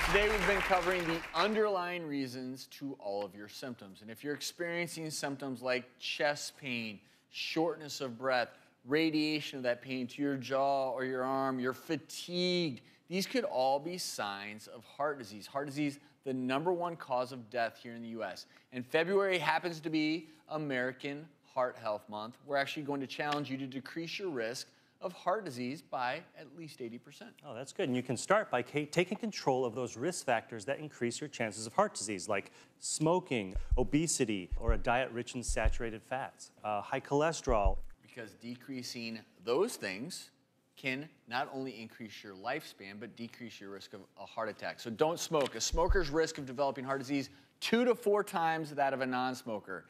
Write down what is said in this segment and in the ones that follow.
Today we've been covering the underlying reasons to all of your symptoms. And if you're experiencing symptoms like chest pain, shortness of breath, radiation of that pain to your jaw or your arm, you're fatigued, these could all be signs of heart disease. Heart disease, the #1 cause of death here in the U.S. And February happens to be American Heart Health Month. We're actually going to challenge you to decrease your risk of heart disease by at least 80%. Oh, that's good. And you can start by taking control of those risk factors that increase your chances of heart disease, like smoking, obesity, or a diet rich in saturated fats, high cholesterol. Because decreasing those things can not only increase your lifespan, but decrease your risk of a heart attack. So don't smoke. A smoker's risk of developing heart disease, 2 to 4 times that of a non-smoker.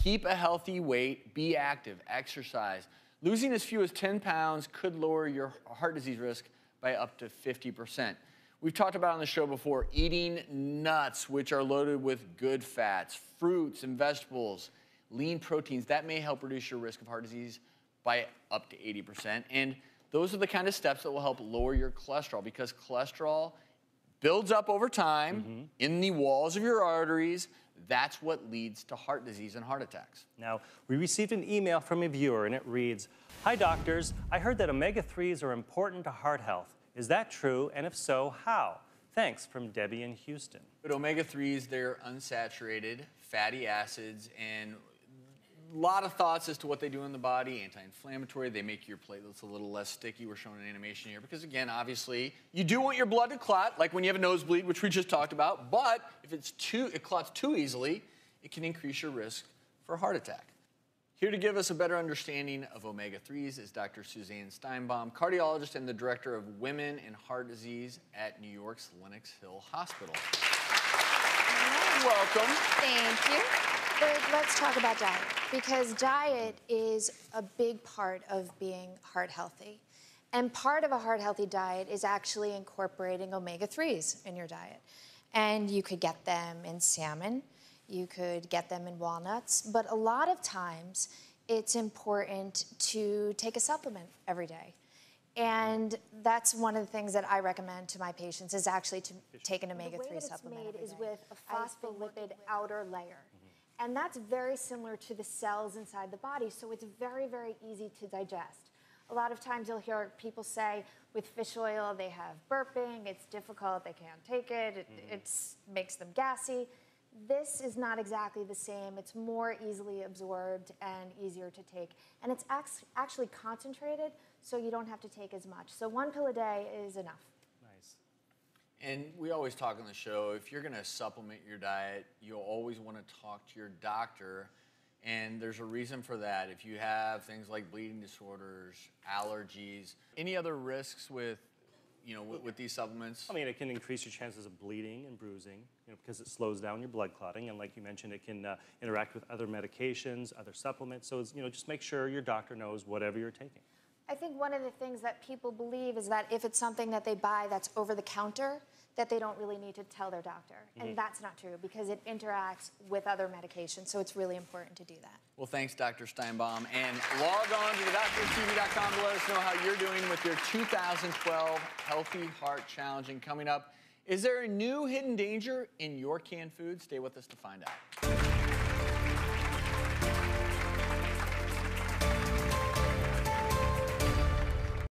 Keep a healthy weight, be active, exercise. Losing as few as 10 pounds could lower your heart disease risk by up to 50%. We've talked about on the show before, eating nuts, which are loaded with good fats, fruits and vegetables, lean proteins. That may help reduce your risk of heart disease by up to 80%. And those are the kind of steps that will help lower your cholesterol, because cholesterol builds up over time in the walls of your arteries. That's what leads to heart disease and heart attacks. Now, we received an email from a viewer, and it reads, "Hi, doctors. I heard that omega-3s are important to heart health. Is that true? And if so, how? Thanks," from Debbie in Houston. But omega-3s, they're unsaturated fatty acids, and a lot of thoughts as to what they do in the body. Anti-inflammatory, they make your platelets a little less sticky. We're showing an animation here because, again, obviously, you do want your blood to clot, like when you have a nosebleed, which we just talked about, but if it clots too easily, it can increase your risk for a heart attack. Here to give us a better understanding of omega-3s is Dr. Suzanne Steinbaum, cardiologist and the director of Women and Heart Disease at New York's Lenox Hill Hospital. Welcome. Thank you. But let's talk about diet, because diet is a big part of being heart healthy. And part of a heart healthy diet is actually incorporating omega-3s in your diet. And you could get them in salmon, you could get them in walnuts, but a lot of times it's important to take a supplement every day. And that's one of the things that I recommend to my patients, is actually to take an omega-3 supplement every day. The way that it's made is with a phospholipid outer layer. And that's very similar to the cells inside the body, so it's very, very easy to digest. A lot of times you'll hear people say with fish oil they have burping, it's difficult, they can't take it, it makes them gassy. This is not exactly the same. It's more easily absorbed and easier to take. And it's actually concentrated, so you don't have to take as much. So 1 pill a day is enough. Nice. And we always talk on the show, if you're going to supplement your diet, you'll always want to talk to your doctor. And there's a reason for that. If you have things like bleeding disorders, allergies, any other risks with these supplements? I mean, it can increase your chances of bleeding and bruising, because it slows down your blood clotting. And like you mentioned, it can interact with other medications, other supplements. So, just make sure your doctor knows whatever you're taking. I think one of the things that people believe is that if it's something that they buy that's over the counter, that they don't really need to tell their doctor. And that's not true, because it interacts with other medications, so it's really important to do that. Well, thanks, Dr. Steinbaum. And log on to thedoctorstv.com to let us know how you're doing with your 2012 Healthy Heart Challenge. And coming up, is there a new hidden danger in your canned food? Stay with us to find out.